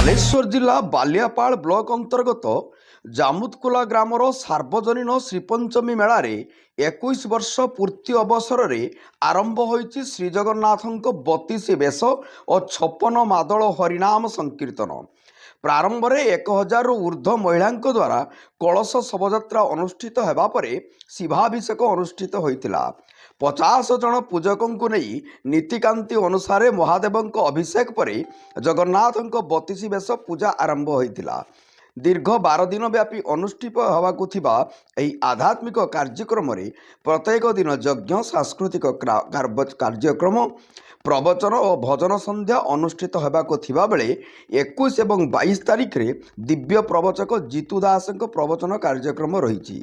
बालेश्वर जिला बालियापाल ब्लॉक अंतर्गत जामुतकुला ग्रामर सार्वजनीन श्रीपंचमी मेला रे 21 वर्ष पूर्ति अवसर में आरंभ होईछि श्रीजगन्नाथଙ୍କ 32 बेश और 56 मादल हरिनाम संकीर्तन। प्रारंभ में 1000 रु ऊर्ध्व महिला द्वारा कलश शोभायात्रा अनुष्ठित होगा पर शिवाभिषेक अनुष्ठित होइतिला। 50 जन पूजकों को नहीं नीतिकांति अनुसार महादेव अभिषेक पर जगन्नाथ 32 बेश पूजा आरंभ होइतिला। दीर्घ 12 दिन व्यापी अनुष्ठित होगाकु थिबा एही आध्यात्मिक कार्यक्रम रे प्रत्येक दिन यज्ञ सांस्कृतिक कार्यक्रम प्रवचन और भजन संध्या अनुष्ठित होगाकु थिबा बेले 21 और 22 तारिख रे दिव्य प्रवचक जीतू दास प्रवचन कार्यक्रम रही।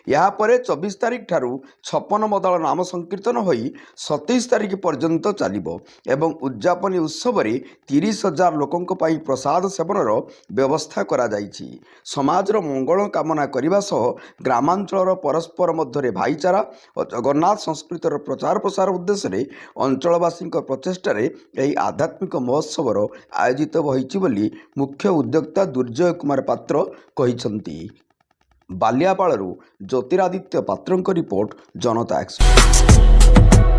यहाँ पर 24 तारिख ठारू 56 मदल नाम संकीर्तन होई 27 तारिख पर्यंत चलिबो एवं उद्यापनी उत्सव रे 30,000 लोकों पाई प्रसाद सेवनर व्यवस्था करा जाइछि। समाजर मंगल कामना करने सह ग्रामांचल परस्पर मध्य भाईचारा और जगन्नाथ संस्कृतिर प्रचार प्रसार उद्देश्य रे अंचलवासी प्रचेष्टार यह आध्यात्मिक महोत्सवर आयोजित होइछि बोली मुख्य उद्योक्ता दुर्जय कुमार पात्र कहिसंती। बालियापालरू ज्योतिरादित्य पात्रଙ୍କ रिपोर्ट जनता एक्सप्रेस।